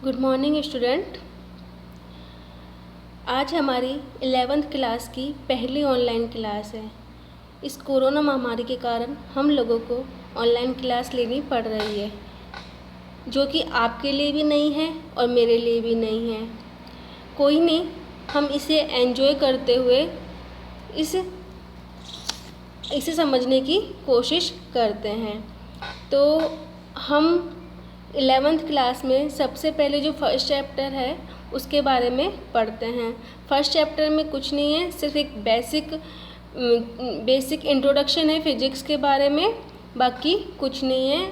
Good morning student. आज हमारी 11th class की पहली ऑनलाइन क्लास है। इस कोरोना महामारी के कारण हम लोगों को ऑनलाइन क्लास लेनी पड़ रही है, जो कि आपके लिए भी नहीं है और मेरे लिए भी नहीं है। कोई नहीं, हम इसे एंजॉय करते हुए इसे समझने की कोशिश करते हैं। तो हम 11th क्लास में सबसे पहले जो फर्स्ट चैप्टर है उसके बारे में पढ़ते हैं। फर्स्ट चैप्टर में कुछ नहीं है, सिर्फ एक बेसिक इंट्रोडक्शन है फिजिक्स के बारे में, बाकी कुछ नहीं है।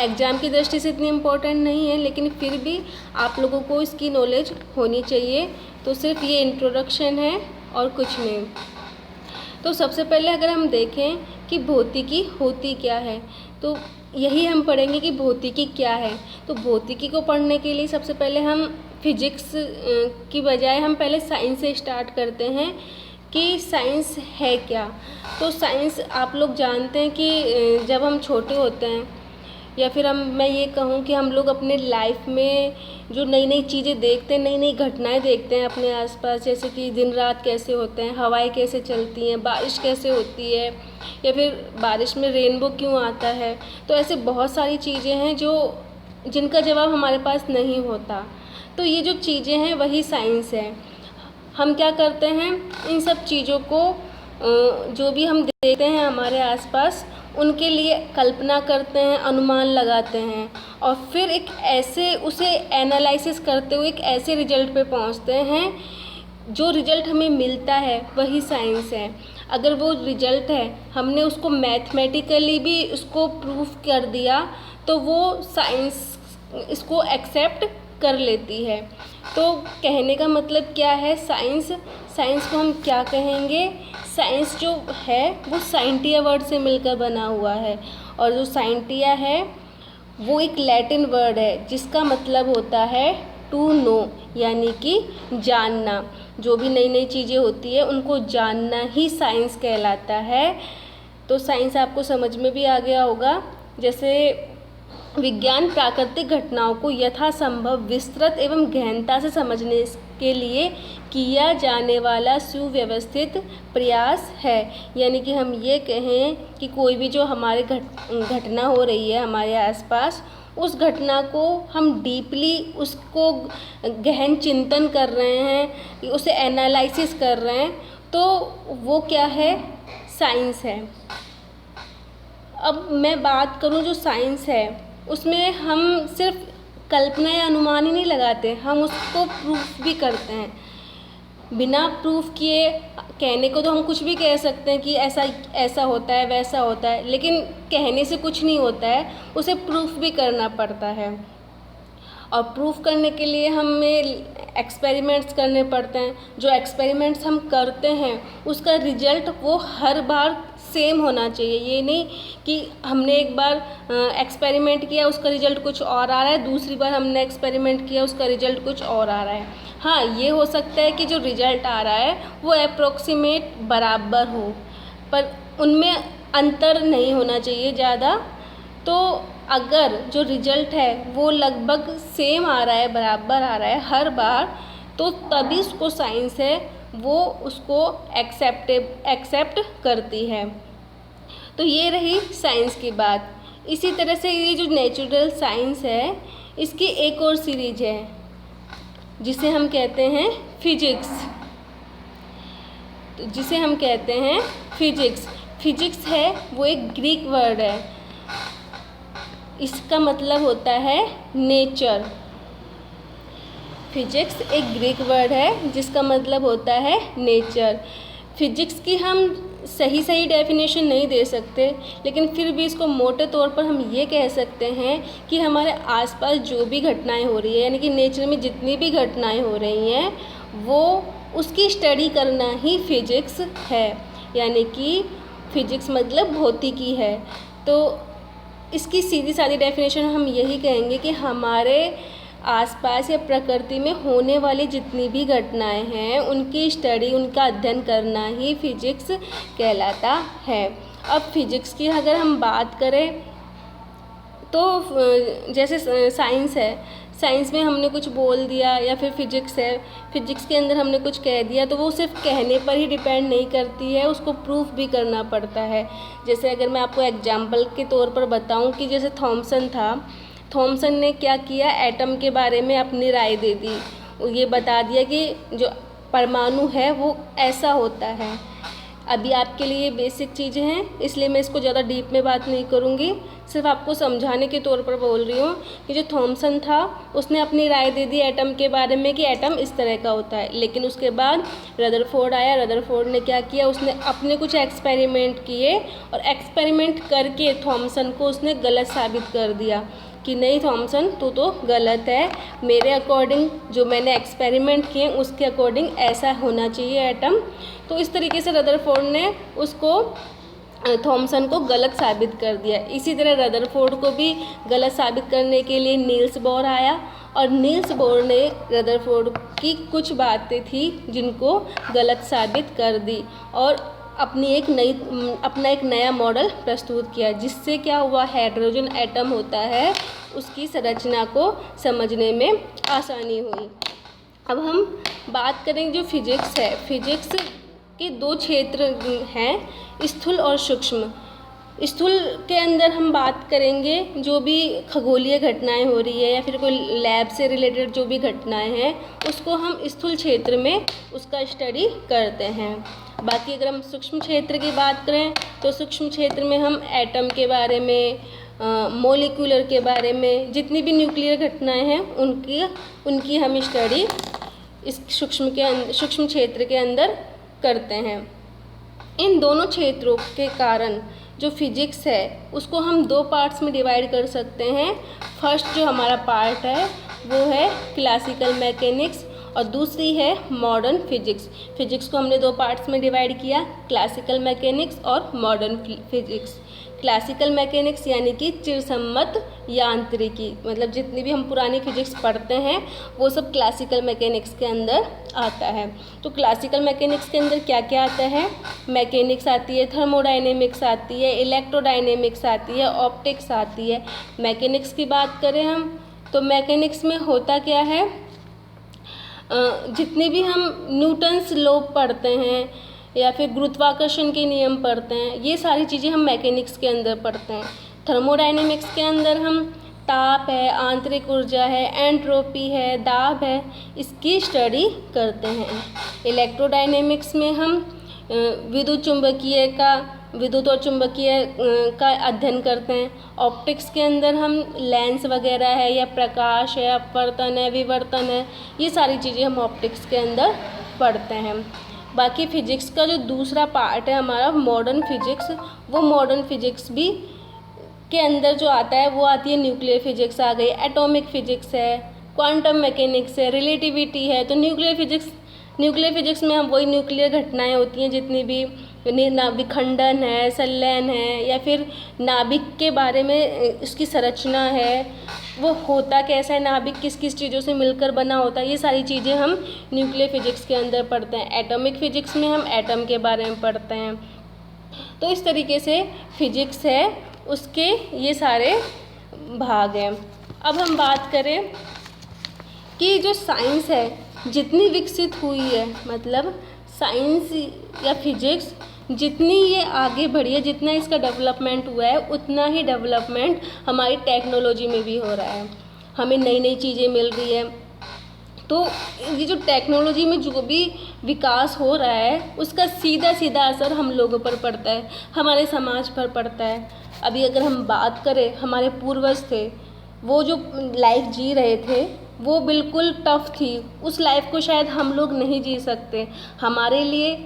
एग्ज़ाम की दृष्टि से इतनी इम्पोर्टेंट नहीं है, लेकिन फिर भी आप लोगों को इसकी नॉलेज होनी चाहिए। तो सिर्फ ये इंट्रोडक्शन है और कुछ नहीं। तो सबसे पहले अगर हम देखें कि भौतिकी होती क्या है, तो यही हम पढ़ेंगे कि भौतिकी क्या है। तो भौतिकी को पढ़ने के लिए सबसे पहले हम फिजिक्स की बजाय हम पहले साइंस से स्टार्ट करते हैं कि साइंस है क्या। तो साइंस आप लोग जानते हैं कि जब हम छोटे होते हैं, या फिर मैं ये कहूँ कि हम लोग अपने लाइफ में जो नई नई चीज़ें देखते हैं, नई नई घटनाएं देखते हैं अपने आसपास, जैसे कि दिन रात कैसे होते हैं, हवाएं कैसे चलती हैं, बारिश कैसे होती है, या फिर बारिश में रेनबो क्यों आता है। तो ऐसे बहुत सारी चीज़ें हैं जिनका जवाब हमारे पास नहीं होता। तो ये जो चीज़ें हैं वही साइंस है। हम क्या करते हैं, इन सब चीज़ों को जो भी हम देखते हैं हमारे आसपास, उनके लिए कल्पना करते हैं, अनुमान लगाते हैं, और फिर उसे एनालिसिस करते हुए एक ऐसे रिजल्ट पे पहुंचते हैं। जो रिजल्ट हमें मिलता है वही साइंस है। अगर वो रिजल्ट है, हमने उसको मैथमेटिकली भी उसको प्रूफ कर दिया, तो वो साइंस इसको एक्सेप्ट कर लेती है। तो कहने का मतलब क्या है, साइंस को हम क्या कहेंगे? साइंस जो है वो साइंटिया वर्ड से मिलकर बना हुआ है, और जो साइंटिया है वो एक लैटिन वर्ड है जिसका मतलब होता है टू नो, यानी कि जानना। जो भी नई नई चीज़ें होती है उनको जानना ही साइंस कहलाता है। तो साइंस आपको समझ में भी आ गया होगा। जैसे विज्ञान प्राकृतिक घटनाओं को यथासंभव विस्तृत एवं गहनता से समझने के लिए किया जाने वाला सुव्यवस्थित प्रयास है। यानी कि हम ये कहें कि कोई भी जो हमारे घटना हो रही है हमारे आसपास, उस घटना को हम डीपली उसको गहन चिंतन कर रहे हैं, उसे एनालिसिस कर रहे हैं, तो वो क्या है? साइंस है। अब मैं बात करूं जो साइंस है उसमें हम सिर्फ कल्पना या अनुमान ही नहीं लगाते, हम उसको प्रूफ भी करते हैं। बिना प्रूफ किए कहने को तो हम कुछ भी कह सकते हैं कि ऐसा होता है, वैसा होता है, लेकिन कहने से कुछ नहीं होता है, उसे प्रूफ भी करना पड़ता है। और प्रूफ करने के लिए हमें एक्सपेरिमेंट्स करने पड़ते हैं। जो एक्सपेरिमेंट्स हम करते हैं उसका रिजल्ट वो हर बार सेम होना चाहिए। ये नहीं कि हमने एक बार एक्सपेरिमेंट किया, उसका रिजल्ट कुछ और आ रहा है, दूसरी बार हमने एक्सपेरिमेंट किया, उसका रिजल्ट कुछ और आ रहा है। हाँ, ये हो सकता है कि जो रिजल्ट आ रहा है वो अप्रोक्सीमेट बराबर हो, पर उनमें अंतर नहीं होना चाहिए ज़्यादा। तो अगर जो रिजल्ट है वो लगभग सेम आ रहा है, बराबर आ रहा है हर बार, तो तभी उसको साइंस है, वो उसको एक्सेप्ट करती है। तो ये रही साइंस की बात। इसी तरह से ये जो नेचुरल साइंस है, इसकी एक और सीरीज है जिसे हम कहते हैं फिजिक्स। फिजिक्स है वो एक ग्रीक वर्ड है, इसका मतलब होता है नेचर। फिजिक्स एक ग्रीक वर्ड है जिसका मतलब होता है नेचर। फिजिक्स की हम सही डेफिनेशन नहीं दे सकते, लेकिन फिर भी इसको मोटे तौर पर हम ये कह सकते हैं कि हमारे आसपास जो भी घटनाएं हो रही है, यानी कि नेचर में जितनी भी घटनाएं हो रही हैं, वो उसकी स्टडी करना ही फिजिक्स है। यानी कि फिजिक्स मतलब भौतिकी है। तो इसकी सीधी सादी डेफिनेशन हम यही कहेंगे कि हमारे आसपास या प्रकृति में होने वाली जितनी भी घटनाएं हैं उनकी स्टडी, उनका अध्ययन करना ही फिजिक्स कहलाता है। अब फिजिक्स की अगर हम बात करें तो जैसे साइंस है, साइंस में हमने कुछ बोल दिया या फिर फिजिक्स है, फिजिक्स के अंदर हमने कुछ कह दिया तो वो सिर्फ कहने पर ही डिपेंड नहीं करती है, उसको प्रूफ भी करना पड़ता है। जैसे अगर मैं आपको एग्जाम्पल के तौर पर बताऊं कि जैसे थॉमसन था, थॉमसन ने क्या किया, एटम के बारे में अपनी राय दे दी, ये बता दिया कि जो परमाणु है वो ऐसा होता है। अभी आपके लिए बेसिक चीज़ें हैं इसलिए मैं इसको ज़्यादा डीप में बात नहीं करूँगी, सिर्फ आपको समझाने के तौर पर बोल रही हूँ कि जो थॉमसन था उसने अपनी राय दे दी एटम के बारे में कि एटम इस तरह का होता है। लेकिन उसके बाद रदरफोर्ड आया, रदरफोर्ड ने क्या किया, उसने अपने कुछ एक्सपेरिमेंट किए और एक्सपेरिमेंट करके थॉमसन को उसने गलत साबित कर दिया कि नहीं थॉमसन तू तो गलत है, मेरे अकॉर्डिंग जो मैंने एक्सपेरिमेंट किए उसके अकॉर्डिंग ऐसा होना चाहिए एटम। तो इस तरीके से रदरफोर्ड ने उसको थॉमसन को गलत साबित कर दिया। इसी तरह रदरफोर्ड को भी गलत साबित करने के लिए नील्स बोर आया और नील्स बोर ने रदरफोर्ड की कुछ बातें थी जिनको गलत साबित कर दी और अपना एक नया मॉडल प्रस्तुत किया, जिससे क्या हुआ, हाइड्रोजन एटम होता है उसकी संरचना को समझने में आसानी हुई। अब हम बात करेंगे जो फिजिक्स है, फिजिक्स के दो क्षेत्र हैं, स्थूल और सूक्ष्म। स्थूल के अंदर हम बात करेंगे जो भी खगोलीय घटनाएं हो रही है या फिर कोई लैब से रिलेटेड जो भी घटनाएं हैं उसको हम स्थूल क्षेत्र में उसका स्टडी करते हैं। बाकी अगर हम सूक्ष्म क्षेत्र की बात करें तो सूक्ष्म क्षेत्र में हम एटम के बारे में, मॉलिक्यूलर के बारे में, जितनी भी न्यूक्लियर घटनाएं हैं उनकी हम स्टडी इस सूक्ष्म क्षेत्र के अंदर करते हैं। इन दोनों क्षेत्रों के कारण जो फिजिक्स है उसको हम दो पार्ट्स में डिवाइड कर सकते हैं। फर्स्ट जो हमारा पार्ट है वो है क्लासिकल मैकेनिक्स और दूसरी है मॉडर्न फिजिक्स। फिजिक्स को हमने दो पार्ट्स में डिवाइड किया, क्लासिकल मैकेनिक्स और मॉडर्न फिजिक्स। क्लासिकल मैकेनिक्स यानी कि चिरसम्मत यांत्रिकी, मतलब जितनी भी हम पुरानी फिजिक्स पढ़ते हैं वो सब क्लासिकल मैकेनिक्स के अंदर आता है। तो क्लासिकल मैकेनिक्स के अंदर क्या क्या आता है, मैकेनिक्स आती है, थर्मोडायनेमिक्स आती है, इलेक्ट्रोडायनेमिक्स आती है, ऑप्टिक्स आती है। मैकेनिक्स की बात करें हम तो मैकेनिक्स में होता क्या है, जितने भी हम न्यूटन्स लॉ पढ़ते हैं या फिर गुरुत्वाकर्षण के नियम पढ़ते हैं, ये सारी चीज़ें हम मैकेनिक्स के अंदर पढ़ते हैं। थर्मोडायनेमिक्स के अंदर हम ताप है, आंतरिक ऊर्जा है, एंट्रोपी है, दाब है, इसकी स्टडी करते हैं। इलेक्ट्रोडायनेमिक्स में हम विद्युत और चुंबकीय का अध्ययन करते हैं। ऑप्टिक्स के अंदर हम लेंस वगैरह है या प्रकाश है, अपवर्तन है, विवर्तन है, ये सारी चीज़ें हम ऑप्टिक्स के अंदर पढ़ते हैं। बाकी फिजिक्स का जो दूसरा पार्ट है हमारा मॉडर्न फिजिक्स, वो मॉडर्न फिजिक्स भी के अंदर जो आता है वो आती है न्यूक्लियर फिजिक्स आ गई, एटॉमिक फिजिक्स है, क्वांटम मैकेनिक्स है, रिलेटिविटी है। तो न्यूक्लियर फिजिक्स में हम वही न्यूक्लियर घटनाएं होती हैं जितनी भी विखंडन है, संलयन है या फिर नाभिक के बारे में उसकी संरचना है, वो होता कैसा है, नाभिक किस किस चीज़ों से मिलकर बना होता है, ये सारी चीज़ें हम न्यूक्लियर फिजिक्स के अंदर पढ़ते हैं। एटॉमिक फिजिक्स में हम एटम के बारे में पढ़ते हैं। तो इस तरीके से फिजिक्स है उसके ये सारे भाग हैं। अब हम बात करें कि जो साइंस है जितनी विकसित हुई है, मतलब साइंस या फिजिक्स जितनी ये आगे बढ़ी है, जितना इसका डेवलपमेंट हुआ है, उतना ही डेवलपमेंट हमारी टेक्नोलॉजी में भी हो रहा है। हमें नई नई चीज़ें मिल रही है। तो ये जो टेक्नोलॉजी में जो भी विकास हो रहा है उसका सीधा सीधा असर हम लोगों पर पड़ता है, हमारे समाज पर पड़ता है। अभी अगर हम बात करें, हमारे पूर्वज थे, वो जो लाइफ जी रहे थे वो बिल्कुल टफ थी। उस लाइफ को शायद हम लोग नहीं जी सकते। हमारे लिए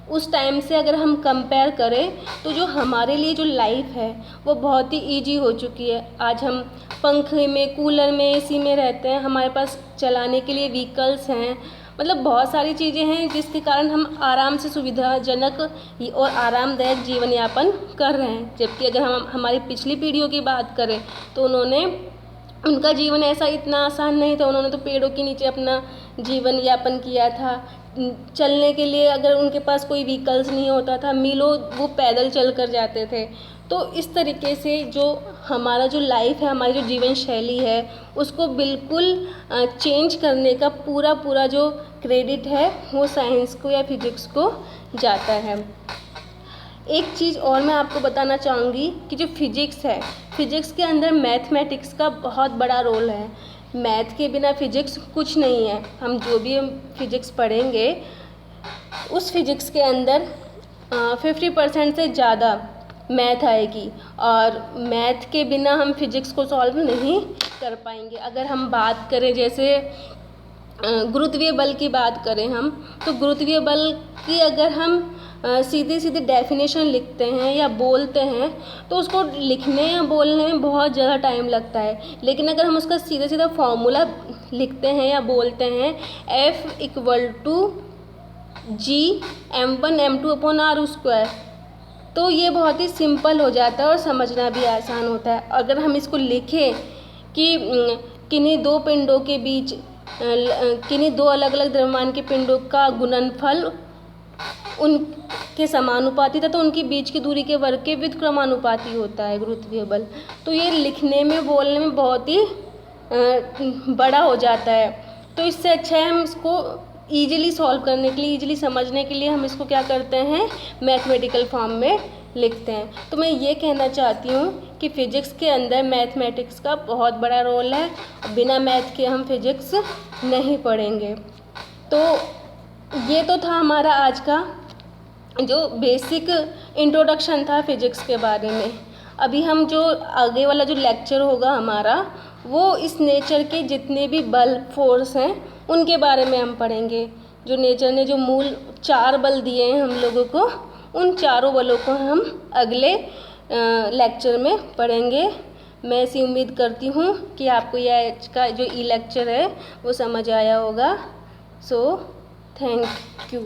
उस टाइम से अगर हम कंपेयर करें तो जो हमारे लिए जो लाइफ है वो बहुत ही इजी हो चुकी है। आज हम पंखे में, कूलर में, एसी में रहते हैं, हमारे पास चलाने के लिए व्हीकल्स हैं, मतलब बहुत सारी चीज़ें हैं जिसके कारण हम आराम से सुविधाजनक और आरामदायक जीवन यापन कर रहे हैं। जबकि अगर हम हमारी पिछली पीढ़ियों की बात करें तो उनका जीवन ऐसा इतना आसान नहीं था। उन्होंने तो पेड़ों के नीचे अपना जीवन यापन किया था। चलने के लिए अगर उनके पास कोई व्हीकल्स नहीं होता था, मीलों वो पैदल चल कर जाते थे। तो इस तरीके से जो हमारा जो लाइफ है, हमारी जो जीवन शैली है, उसको बिल्कुल चेंज करने का पूरा जो क्रेडिट है वो साइंस को या फिजिक्स को जाता है। एक चीज़ और मैं आपको बताना चाहूँगी कि जो फिजिक्स है, फिजिक्स के अंदर मैथमेटिक्स का बहुत बड़ा रोल है। मैथ के बिना फिजिक्स कुछ नहीं है। हम जो भी फिजिक्स पढ़ेंगे उस फिजिक्स के अंदर 50% से ज़्यादा मैथ आएगी, और मैथ के बिना हम फिजिक्स को सॉल्व नहीं कर पाएंगे। अगर हम बात करें जैसे गुरुत्वीय बल की बात करें हम, तो गुरुत्वीय बल की अगर हम सीधी सीधी डेफिनेशन लिखते हैं या बोलते हैं तो उसको लिखने या बोलने में बहुत ज़्यादा टाइम लगता है। लेकिन अगर हम उसका सीधा सीधा फॉर्मूला लिखते हैं या बोलते हैं F=G m1m2/r², तो ये बहुत ही सिंपल हो जाता है और समझना भी आसान होता है। अगर हम इसको लिखें कि किन्हीं दो पिंडों के बीच किन्हीं दो अलग अलग द्रव्यमान के पिंडों का गुणनफल उनके समानुपाती था, तो उनके बीच की दूरी के वर्ग के व्युत्क्रमानुपाती होता है गुरुत्वीय बल। तो ये लिखने में बोलने में बहुत ही बड़ा हो जाता है। तो इससे अच्छा है हम इसको ईजिली सॉल्व करने के लिए, ईजिली समझने के लिए हम इसको क्या करते हैं, मैथमेटिकल फॉर्म में लिखते हैं। तो मैं ये कहना चाहती हूँ कि फ़िज़िक्स के अंदर मैथमेटिक्स का बहुत बड़ा रोल है। बिना मैथ के हम फिज़िक्स नहीं पढ़ेंगे। तो ये तो था हमारा आज का जो बेसिक इंट्रोडक्शन था फिज़िक्स के बारे में। अभी हम जो आगे वाला जो लेक्चर होगा हमारा, वो इस नेचर के जितने भी बल फोर्स हैं उनके बारे में हम पढ़ेंगे। जो नेचर ने जो मूल 4 बल दिए हैं हम लोगों को, उन चारों बलों को हम अगले लेक्चर में पढ़ेंगे। मैं ऐसी उम्मीद करती हूँ कि आपको यह आज का जो ई लेक्चर है वो समझ आया होगा। So thank you.